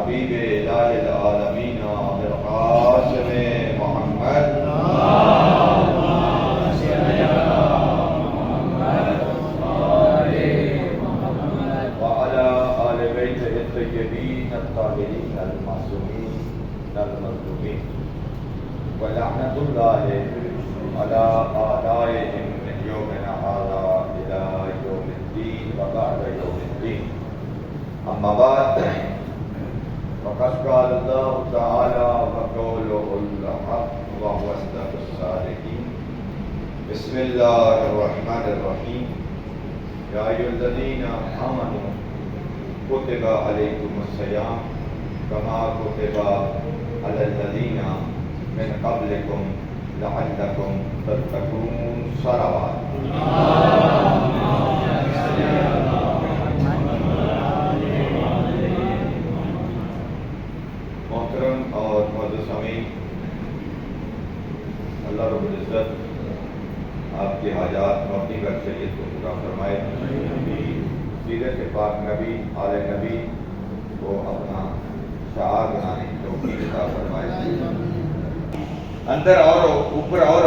حبیب الہ العالمین القاسم محمد وعلى آل بیتہ الطیبین الطاہرین المعصومین المظلومین ولعنۃ اللہ علی اعدائهم من یومنا ھذا الی یوم الدین وبعد یوم الدین. اما بعد فقد قال اللہ تعالی وقوله الحق وهو اصدق الصادقین. بسم اللہ الرحمن الرحیم. یا ایھا الذین آمنوا کتب علیکم الصیام کما کتب علی الذین من قبلکم لعلکم تتقون. صلوات. محترم اور معزز سامعین، اللہ رب العزت آپ کے حاجات اور دیگر شریعت کو پورا فرمائے. سیرت پاک نبی آل نبی کو اپنا شعار بنانے کی توفیق عطا فرمائے. اندر اور اوپر اور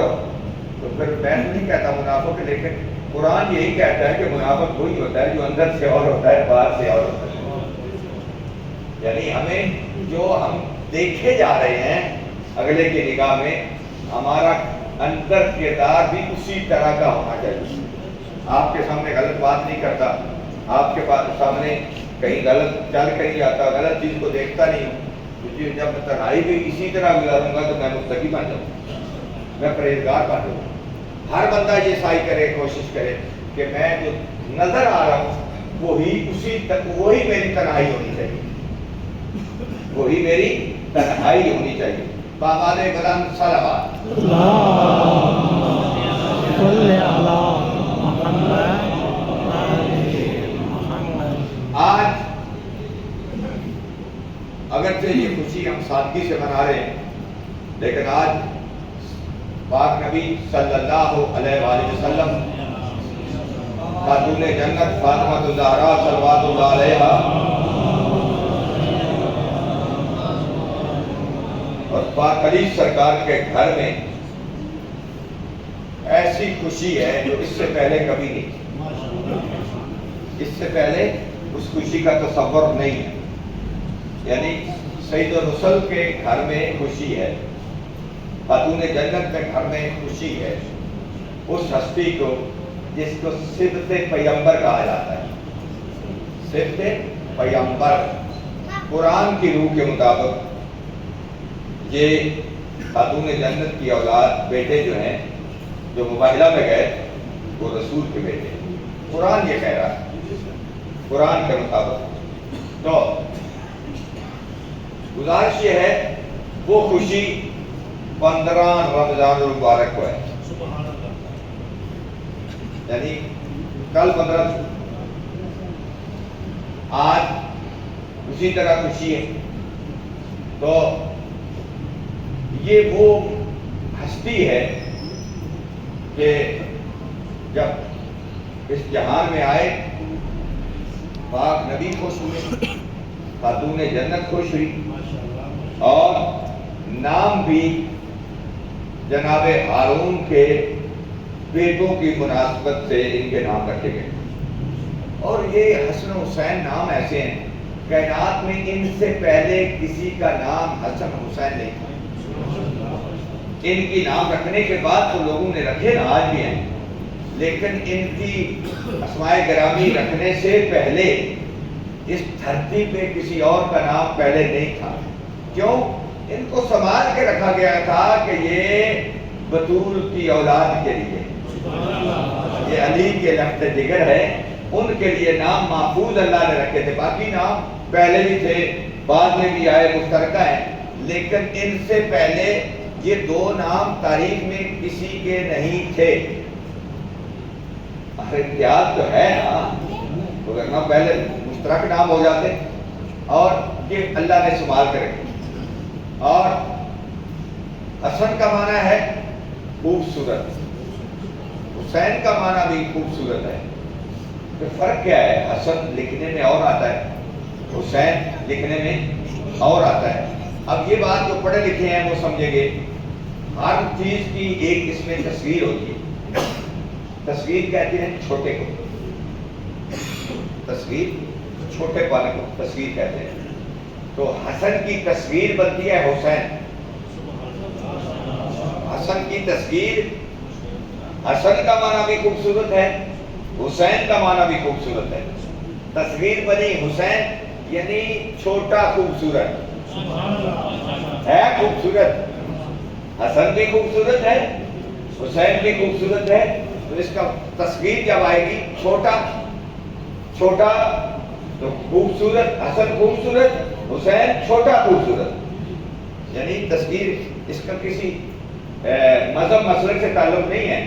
تو پھر میں نہیں کہتا منافق، لیکن قرآن یہی کہتا ہے کہ منافق وہی ہوتا ہے جو اندر سے اور ہوتا ہے باہر سے اور ہوتا ہے. یعنی ہمیں جو ہم دیکھے جا رہے ہیں اگلے کی نگاہ میں، ہمارا اندر کردار بھی اسی طرح کا ہونا چاہیے. آپ کے سامنے غلط بات نہیں کرتا، آپ کے سامنے کہیں غلط چل کہیں جاتا، غلط چیز کو دیکھتا نہیں ہوں. جب میں تنہائی بھی اسی طرح گزاروں گا تو میں متقی بن جاؤں، میں پرہیزگار بن جاؤں. ہر بندہ یہ سعی کرے، کوشش کرے کہ میں جو نظر آ رہا ہوں وہی میری تنہائی ہونی چاہیے، وہی میری تنہائی ہونی چاہیے. بامان بلند صلوات. آج اگرچہ یہ خوشی ہم سادگی سے منا رہے ہیں، لیکن آج پاک نبی صلی اللہ علیہ وآلہ وسلم خاتون جنت فاطمہ الزہرا صلوات اللہ علیہا اور پاک علی سرکار کے گھر میں ایسی خوشی ہے جو اس سے پہلے کبھی نہیں تھی. اس سے پہلے اس خوشی کا تصور نہیں ہے. یعنی سید الرسل کے گھر میں خوشی ہے، خاتون جنت کے گھر میں خوشی ہے. اس ہستی کو جس کو صفت پیغمبر کہا جاتا ہے، صفت پیغمبر. قرآن کی روح کے مطابق یہ خاتون جنت کی اولاد بیٹے جو ہیں جو مباہلہ میں گئے وہ رسول کے بیٹے. قرآن یہ کہہ رہا ہے، قرآن کے مطابق. تو گزارش یہ ہے وہ خوشی 15 رمضان المبارک کو ہے. یعنی کل 15، آج اسی طرح خوشی ہے. تو یہ وہ ہستی ہے کہ جب اس جہان میں آئے پاک نبی خوش ہوئے، خاتون جنت خوش ہوئی، اور نام بھی جناب ہارون کے بیٹوں کی مناسبت سے ان کے نام رکھے گئے. اور یہ حسن حسین نام ایسے ہیں، کائنات میں ان سے پہلے کسی کا نام حسن حسین نہیں تھا. ان کی نام رکھنے کے بعد تو لوگوں نے رکھے نا، آج بھی ہیں، لیکن ان کی اسماء گرامی رکھنے سے پہلے اس دھرتی پہ کسی اور کا نام پہلے نہیں تھا. کیوں؟ ان کو سنبھال کے رکھا گیا تھا کہ یہ بطول کی اولاد کے لیے، یہ علی کے لخت جگر ہے، ان کے لیے نام محفوظ اللہ نے رکھے تھے. باقی نام پہلے بھی تھے، بعد میں بھی آئے، مشترکہ ہیں، لیکن ان سے پہلے یہ دو نام تاریخ میں کسی کے نہیں تھے. امتیاز تو ہے نا، ورنہ پہلے مشترک نام ہو جاتے، اور یہ اللہ نے سنبھال کر رکھے. اور حسن کا معنی ہے خوبصورت، حسین کا معنی بھی خوبصورت ہے. تو فرق کیا ہے؟ حسن لکھنے میں اور آتا ہے، حسین لکھنے میں اور آتا ہے. اب یہ بات جو پڑھے لکھے ہیں وہ سمجھیں گے. ہر چیز کی ایک اس میں تصویر ہوتی ہے. تصویر کہتے ہیں چھوٹے کو, تصویر چھوٹے پانے کو تصویر کہتے ہیں. تو حسن کی تصویر بنتی ہے حسین. حسن کی تصویر, حسن کا معنی بھی خوبصورت ہے, حسین کا معنی بھی خوبصورت ہے. تصویر بنی حسین یعنی چھوٹا خوبصورت ہے. خوبصورت حسن بھی خوبصورت ہے, حسین بھی خوبصورت ہے. تو اس کا تصویر جب آئے گی چھوٹا چھوٹا تو خوبصورت, حسن خوبصورت, حسین چھوٹا خوبصورت. یعنی تصویر اس کا کسی مذہب مسلک سے تعلق نہیں ہے.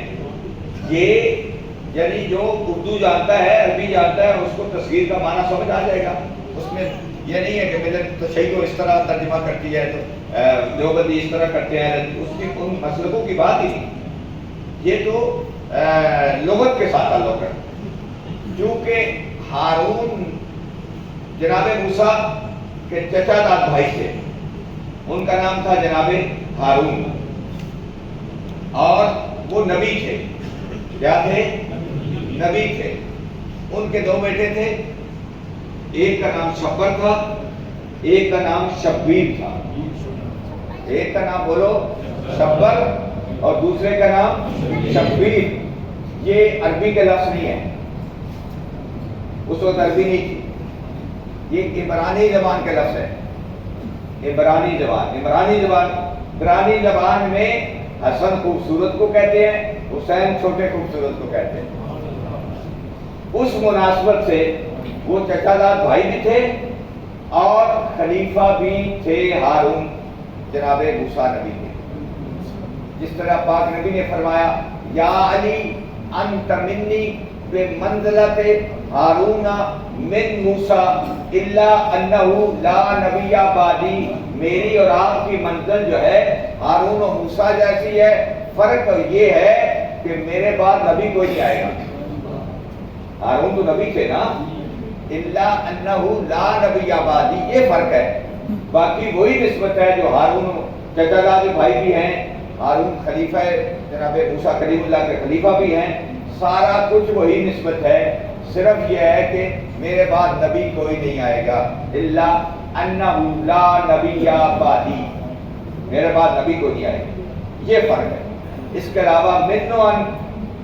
یہ یعنی جو اردو جانتا ہے, عربی جانتا ہے, اس کو تصویر کا معنی سمجھ آ جائے گا. اس میں یہ نہیں ہے کہ میرے تشیع کو اس طرح ترجمہ کرتی ہے تو دیوبندی اس طرح کرتے ہیں, اس کی ان مسلکوں کی بات ہی نہیں. یہ تو لغت کے ساتھ تعلق ہے. کیونکہ ہارون جناب موسیٰ کے چچا داد بھائی تھے, ان کا نام تھا جناب ہارون, اور وہ نبی تھے. کیا تھے؟ نبی تھے. ان کے دو بیٹے تھے, ایک کا نام شبر تھا, ایک کا نام شبیر تھا. ایک کا نام بولو شبر اور دوسرے کا نام شبیر. یہ عربی کے لفظ نہیں ہے, اس وقت عربی نہیں تھی, یہ عبرانی زبان کے لفظ ہے. عبرانی زبان, عبرانی زبان میں حسن خوبصورت کو کہتے ہیں, حسین چھوٹے خوبصورت کو کہتے ہیں. اس مناسبت سے وہ چچا داد بھائی بھی تھے اور خلیفہ بھی تھے ہارون جناب موسیٰ نبی کے. جس طرح پاک نبی نے فرمایا یا علی انت منی بمنزلت ہارون من موسیٰ الا انہ لا نبی بعدی. میری اور آپ کی منزل جو ہے ہارون و موسیٰ جیسی ہے, فرق یہ ہے کہ میرے بعد نبی کوئی نہیں آئے گا. ہارون تو نبی تھے نا, الا انہ لا نبی بعدی, یہ فرق ہے. باقی وہی نسبت ہے جو ہارون چچا داد بھائی بھی ہیں, ہارون خلیفہ جناب موسیٰ کلیم اللہ کے خلیفہ بھی ہیں, سارا کچھ وہی نسبت ہے. صرف یہ ہے کہ میرے بعد نبی کوئی نہیں آئے گا. الا انہ لا نبی بعدی, میرے بعد نبی کوئی نہیں آئے گا, یہ فرق ہے. اس کے علاوہ من و ان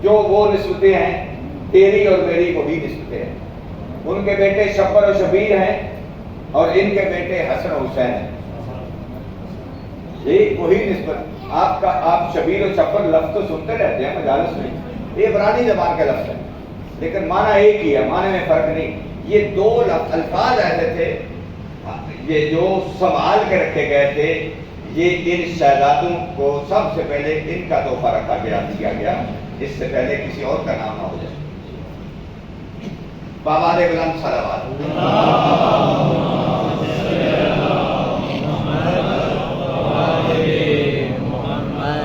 جو وہ نسبتیں ہیں تیری اور میری وہی نسبتیں ہیں. ان کے بیٹے شبر و شبیر ہیں اور ان کے بیٹے حسن و حسین ہیں. یہ وہی نسبت. آپ شبیر و شبر لفظ تو سنتے رہتے ہیں مجالس میں, یہ عبرانی زبان کا لفظ ہے, لیکن معنی ایک ہی ہے, معنی میں فرق نہیں. یہ دو الفاظ ایسے تھے یہ جو سنبھال کے رکھے گئے تھے. یہ ان شہزادوں کو سب سے پہلے ان کا تحفہ رکھا گیا, دیا گیا, اس سے پہلے کسی اور کا نام نہ ہو جائے. بابا دے بلند صلوات.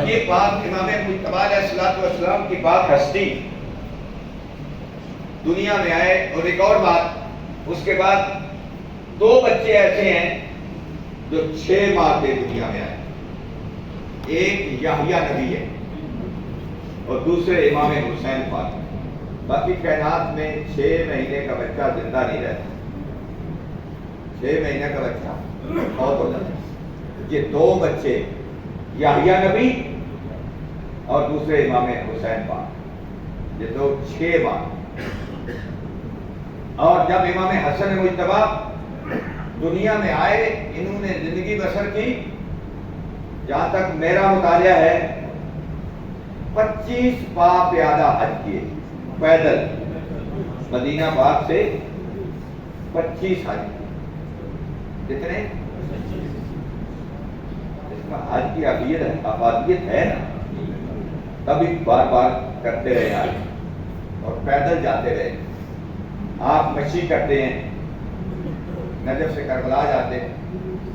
یہ پاک امام مجتبی علیہ الصلوۃ والسلام کی پاک ہستی دنیا میں آئے. اور ایک اور بات, اس کے بعد دو بچے ایسے ہیں جو 6 ماہ کے دنیا میں آئے. ایک یحییٰ نبی ہے اور دوسرے امام حسین پاک. باقی کائنات میں 6 مہینے کا بچہ زندہ نہیں رہتا, 6 مہینے کا بچہ بہت ہو جاتا ہے. یہ 2 بچے یحییٰ نبی اور دوسرے امام حسین پاک, یہ 6 ماہ. اور جب امام حسن مجتبی دنیا میں آئے, انہوں نے زندگی بسر کی, جہاں تک میرا مطالعہ ہے 25 پا پیادہ حج کیے پیدل, مدینہ پاک سے 25 حج. کتنے؟ اس کا حج کی افادیت ہے نا, تبھی بار بار کرتے رہے حج اور پیدل جاتے رہے. آپ مشی کرتے ہیں, نجف سے کربلا جاتے ہیں,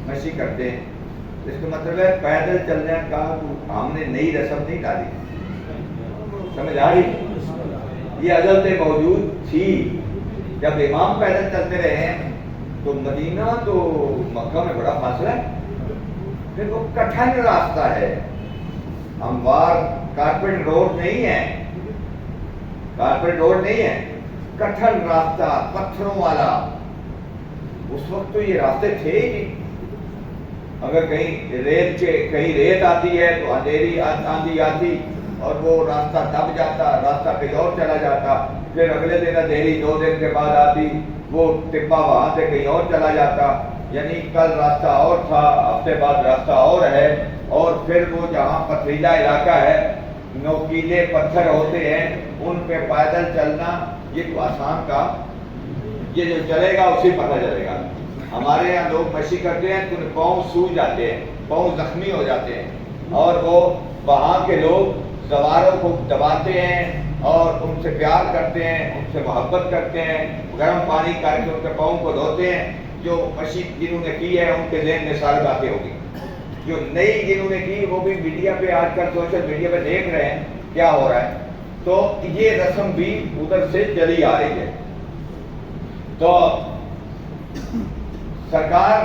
مشی کرتے ہیں. اس کا مطلب ہے پیدل چلنے کا ہم نے نئی رسم نہیں ڈالی, سمجھ آ رہی؟ یہ ازل سے موجود تھی. جب امام پیدل چلتے رہے ہیں تو مدینہ تو مکہ میں بڑا فاصلہ ہے، پھر وہ کٹھن راستہ ہے، ہموار کارپیٹ روڈ نہیں ہے، کارپیٹ روڈ نہیں ہے، کٹھن راستہ پتھروں والا۔ اس وقت تو یہ راستے تھے ہی نہیں، اگر کہیں ریت آتی ہے تو اندھیری آندھی آتی اور وہ راستہ دب جاتا، راستہ کہیں اور چلا جاتا، پھر اگلے دن اندھیری 2 دن کے بعد آتی، وہ ٹپا وہاں سے کہیں اور چلا جاتا، یعنی کل راستہ اور تھا، ہفتے بعد راستہ اور ہے، اور پھر وہ جہاں پتھریلا علاقہ ہے، نوکیلے پتھر ہوتے ہیں، ان پہ پیدل چلنا یہ تو آسان کا، یہ جو چلے گا اسی پتہ چلے گا۔ ہمارے یہاں لوگ مشی کرتے ہیں تو پاؤں سوج جاتے ہیں، پاؤں زخمی ہو جاتے ہیں، اور وہ وہاں کے لوگ سواروں کو دباتے ہیں اور ان سے پیار کرتے ہیں، ان سے محبت کرتے ہیں، گرم پانی کر کے ان کے پاؤں کو دھوتے ہیں۔ جو مشی جنہوں نے کی ہے ان کے ذہن میں ساری باتیں ہوگی، جو نئی جنہوں نے کی وہ بھی میڈیا پہ آج کل سوشل میڈیا پہ دیکھ رہے ہیں کیا ہو رہا ہے، تو یہ رسم بھی ادھر سے چلی آ رہی ہے۔ تو سرکار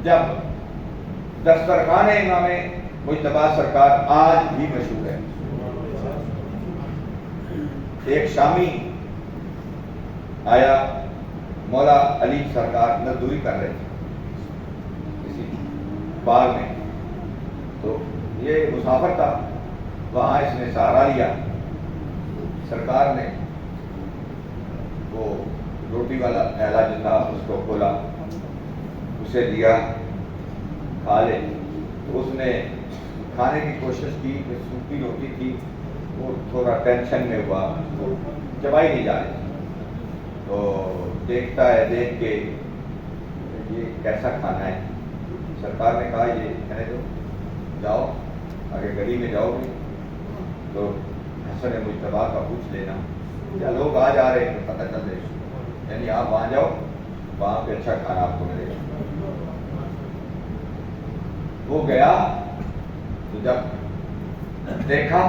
جب دسترخوان امام مجتبیٰ سرکار آج بھی مشہور ہے۔ ایک شامی آیا، مولا علی سرکار مزدوری کر رہے تھے کسی باغ میں، تو یہ مسافر تھا، وہاں اس نے سہارا لیا، سرکار نے وہ روٹی والا تھیلا جو تھا اس کو کھولا، اسے دیا کھا لے، تو اس نے کھانے کی کوشش کی کہ سوکھی روٹی تھی، وہ تھوڑا ٹینشن میں ہوا، وہ چبائی نہیں جا رہی، تو دیکھتا ہے، دیکھ کے یہ کیسا کھانا ہے، سرکار نے کہا یہ کہنے دو، جاؤ آگے گلی میں جاؤ گے تو حسن مجتبیٰ کا پوچھ لینا، یا لوگ آ جا رہے ہیں تو پتہ چل جائے، یعنی آپ وہاں جاؤ، وہاں پہ اچھا کھانا آپ کو ملے گا۔ وہ گیا تو جب دیکھا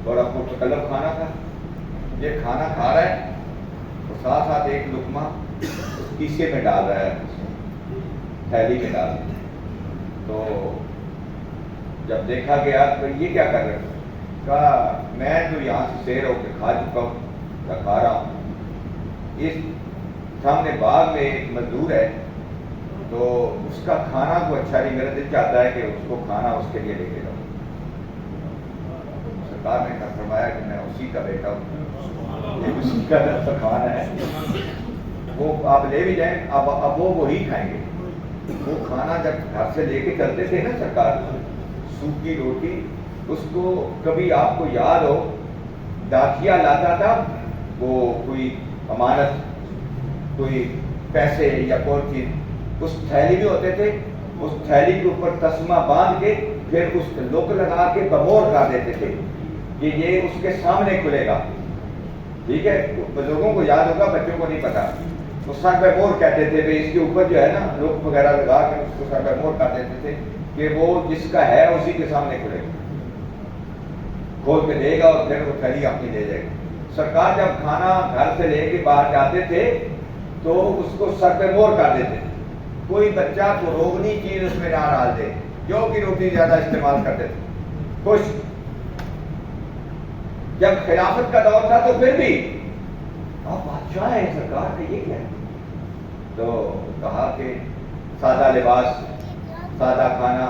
بڑا پرتکلف کھانا تھا، یہ کھانا کھا رہا ہے تو ساتھ ساتھ ایک لقمہ کیسے میں ڈال رہا ہے، تھیلی میں ڈال رہا ہے، تو جب دیکھا گیا تو یہ کیا کر رہے ہیں، کہا میں تو یہاں سے سیر ہو کے کھا چکا ہوں یا کھا رہا ہوں، اس سامنے باغ میں ایک مزدور ہے تو اس کا کھانا کو اچھا نہیں، میرا دل چاہتا ہے کہ اس کو کھانا اس کے لیے لے کے جاؤں۔ سرکار نے فرمایا کہ میں اسی کا بیٹا ہوں، یہ اسی کا کھانا ہے، وہ آپ لے بھی جائیں، اب وہ وہی کھائیں گے۔ وہ کھانا جب گھر سے لے کے چلتے تھے نا سرکار، سوکھی روٹی، اس کو کبھی آپ کو یاد ہو ڈاکیا لاتا تھا، وہ کوئی امانت، کوئی پیسے یا کوئی چیز، اس تھیلی میں ہوتے تھے، اس تھیلی کے اوپر تسمہ باندھ کے پھر اس لوک لگا کے بمور کر دیتے تھے کہ یہ اس کے سامنے کھلے گا، ٹھیک ہے، بزرگوں کو یاد ہوگا، بچوں کو نہیں پتا، تو سر پہ مور کہتے تھے، اس کے اوپر جو ہے نا لوک وغیرہ لگا کے اس کو سر پہ مور کر دیتے تھے کہ وہ جس کا ہے اسی کے سامنے کھلے گا، کھول کے دے گا اور پھر وہ تھیلی اپنی دے جائے گی۔ سرکار جب کھانا گھر سے لے کے باہر جاتے تھے تو اس کو سر پہ مور کر دیتے تھے، کوئی بچہ کو روغنی چیز اس میں نہ ڈال دے، جو کی روٹی زیادہ استعمال کرتے تھے، خوش۔ جب خلافت کا دور تھا تو پھر بھی آپ بادشاہ ہیں سرکار کا یہ کیا ہے، تو کہا کہ سادہ لباس، سادہ کھانا،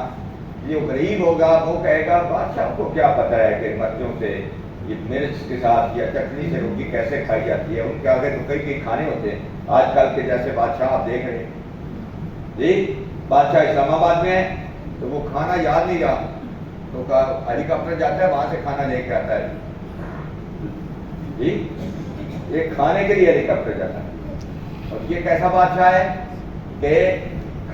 یہ غریب ہوگا وہ کہے گا بادشاہ کو کیا پتا ہے کہ مرچوں سے یہ مرچ کے ساتھ یا چٹنی سے روٹی کیسے کھائی جاتی ہے، ان کے آگے تو کئی کھانے ہوتے ہیں، آج کل کے جیسے بادشاہ آپ دیکھ رہے ہیں، جی بادشاہ اسلام آباد میں ہے تو وہ کھانا یاد نہیں رہا تو کہا ہیلی کاپٹر جاتا ہے وہاں سے کھانا لے کے آتا ہے، جی یہ کھانے کے لیے ہیلی کاپٹر جاتا ہے، اور یہ کیسا بادشاہ ہے کہ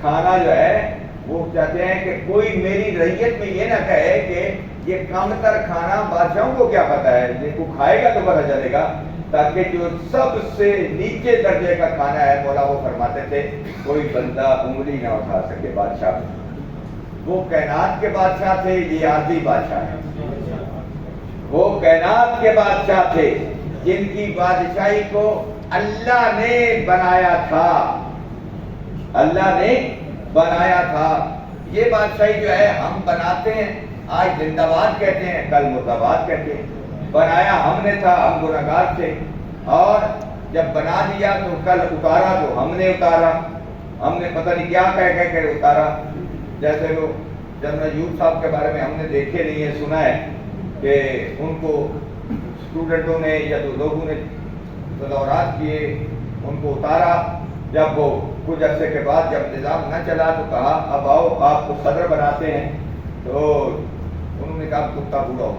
کھانا جو ہے وہ چاہتے ہیں کہ کوئی میری رعیت میں یہ نہ کہے کہ یہ کم تر کھانا بادشاہوں کو کیا پتا ہے، جن کو کھائے گا تو پتا چلے گا، تاکہ جو سب سے نیچے درجے کا کھانا ہے مولا وہ فرماتے تھے کوئی بندہ انگلی نہ اٹھا سکے بادشاہ، وہ کائنات کے بادشاہ تھے، یہ عارضی بادشاہ ہے، وہ کائنات کے بادشاہ تھے جن کی بادشاہی کو اللہ نے بنایا تھا، اللہ نے بنایا تھا۔ یہ بادشاہی جو ہے ہم بناتے ہیں، آج زندہ باد کہتے ہیں، کل مرد آباد کہتے ہیں۔ بنایا ہم نے تھا، ہم گنہگار تھے، اور جب بنا دیا تو کل اتارا تو ہم نے اتارا، ہم نے پتہ نہیں کیا کہہ کے اتارا۔ جیسے وہ جنرل ایوب صاحب کے بارے میں ہم نے دیکھے نہیں ہے، سنا ہے کہ ان کو اسٹوڈنٹوں نے یا تو لوگوں نے تظاہرات کیے، ان کو اتارا۔ جب وہ کچھ عرصے کے بعد جب نظام نہ چلا تو کہا اب آؤ آپ کو صدر بناتے ہیں، تو انہوں نے کہا کتا بوڑھا ہو،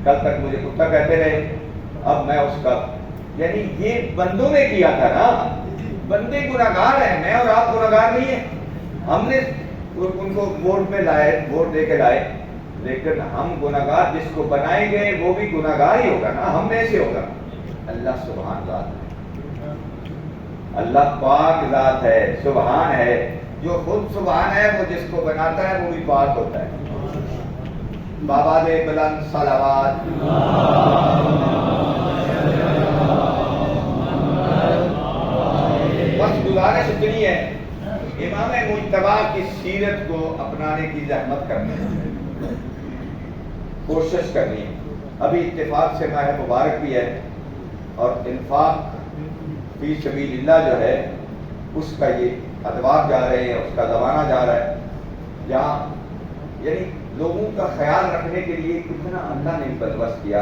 کل تک مجھے کتا کہتے رہے، اب میں اس کا، یعنی یہ بندوں نے کیا تھا نا، بندے گنہگار ہیں، میں اور آپ گنہگار نہیں ہیں۔ ہم نے ان کو ووٹ میں لائے، ووٹ دے کے لائے، لیکن ہم گنہگار، جس کو بنائیں گے وہ بھی گنہگار ہی ہوگا نا، ہم میں سے ہوگا۔ اللہ سبحان ذات ہے، اللہ پاک ذات ہے، سبحان ہے، جو خود سبحان ہے وہ جس کو بناتا ہے وہ بھی پاک ہوتا ہے۔ بابا دے بلند صلوات۔ بس گزارش اتنی ہے، امام مجتبی کی سیرت کو اپنانے کی زحمت کرنی ہے، کوشش کرنی ہے۔ ابھی اتفاق سے ماہ مبارک بھی ہے، اور انفاق فی سبیل اللہ جو ہے اس کا یہ ادوار جا رہے ہیں، اس کا زمانہ جا رہا ہے، جہاں یعنی لوگوں کا خیال رکھنے کے لیے کتنا اللہ نے بندوبست کیا۔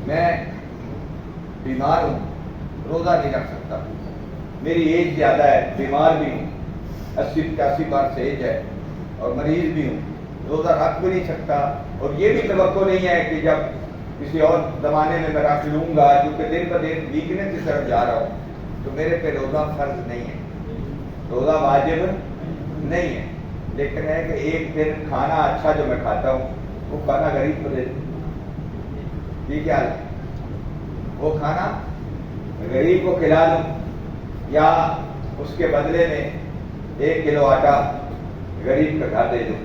میں بیمار ہوں، روزہ نہیں رکھ سکتا، میری ایج زیادہ ہے، بیمار بھی ہوں، 80-85 برس ایج ہے، اور مریض بھی ہوں، روزہ رکھ بھی نہیں سکتا، اور یہ بھی توقع نہیں ہے کہ جب کسی اور زمانے میں رکھ لوں گا، کیونکہ دن بہ دن ویکنس کی طرف جا رہا ہوں، تو میرے پہ روزہ فرض نہیں ہے، روزہ واجب نہیں ہے، لیکن ہے کہ ایک دن کھانا اچھا جو میں کھاتا ہوں وہ کھانا غریب کو دے دوں، یہ کیا ہے، وہ کھانا غریب کو کھلا دوں، یا اس کے بدلے میں 1 کلو آٹا غریب کا کھا دے دوں،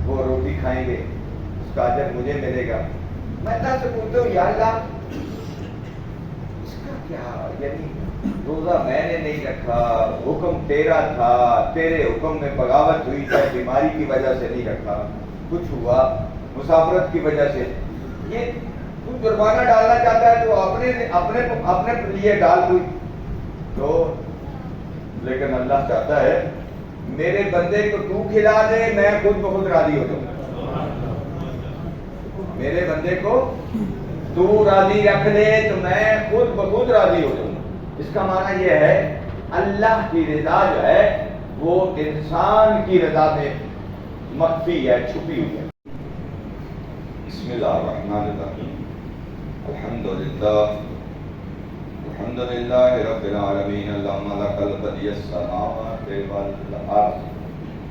وہ روٹی کھائیں گے، اس کا اجر مجھے ملے گا۔ میں اللہ سے پوچھتا ہوں یا اللہ اس کا کیا، یعنی روزہ میں نے نہیں رکھا، حکم تیرا تھا، تیرے حکم میں بغاوت ہوئی ہے، بیماری کی وجہ سے نہیں رکھا، کچھ ہوا مسافرت کی وجہ سے، یہ تو جرمانہ ڈالنا چاہتا ہے تو اپنے لیے ڈال کوئی تو، لیکن اللہ چاہتا ہے میرے بندے کو تو کھلا دے، میں خود بخود راضی ہو جاؤں، میرے بندے کو تو راضی رکھ لے تو میں خود بخود راضی ہو جاؤں۔ اس کا معنی یہ ہے اللہ کی رضا جو ہے وہ انسان کی رضا میں مخفی ہے، چھپی ہوئی ہے۔ بسم اللہ الرحمن الرحیم، الحمدللہ رب العالمین، اللہم لک البدی السماوات والارض،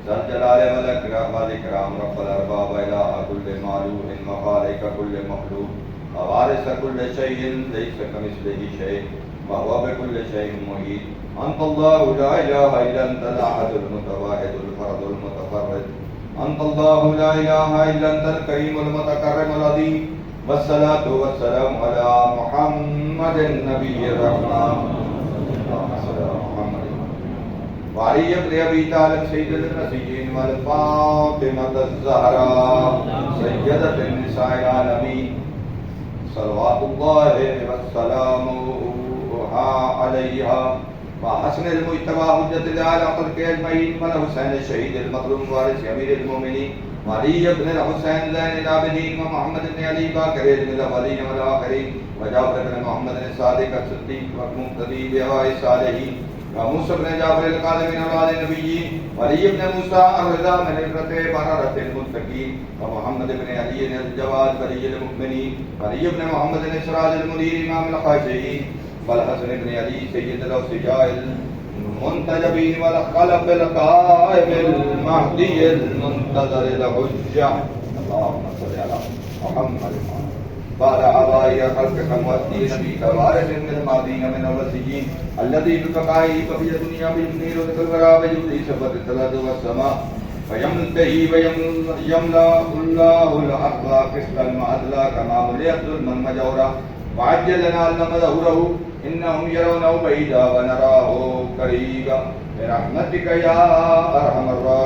ذل جلال والاکرام رب الارباب، الہ کل معلوم وخالق کل مخلوق، ووارث کل شیء لیس کمثلہ شیء وهو بكل شيء محيط، انت الله لا اله الا انت الاحد المتواحد الفرد المتفرد، انت الله لا اله الا انت الكريم المتكرم العظيم، والصلاة والسلام على محمد النبي الرحمة، اللهم صل على محمد وعلي بن ابي طالب سيد النبيين والفاطمة الزهراء سيدة النساء العالمين، صلوات الله والسلام عليها وحسن المجتبى حجة الله خلق أجمعين، والحسين الشهيد المظلوم وارث أمير المؤمنين، وعلي بن الحسين زين العابدين، ومحمد بن علي باقر من الأولين والآخرين، وجعفر بن محمد الصادق الصديق والمقتدي بأوائل الصالحين، وموسى بن جعفر القادم من أولاد النبيين، وعلي بن موسى الرضا من ابنة بررة المتقين، ومحمد بن علي الجواد ولي المؤمنين، وعلي بن محمد السراج المنير إمام الخاشعين، والحسن بن علي سيد الأوصياء المنتجبين، والخلف القائم المهدي المنتظر الحجة، اللهم صل على محمد وعلى آبائه خلقك المؤدين بك وارث من الماضين من الوصيين الذي ببقائه بقي الدنيا بالنير والكبرى بجوده سبت الثلاث والسماء، ويمتهي ويملأ الله الأرض قسطا وعدلا كما ملئت ظلما وجورا، وعجل لنا لنا ظهوره انہم یرونہ بعیدا ونراہ قریبا برحمتک یا ارحم الراحمین.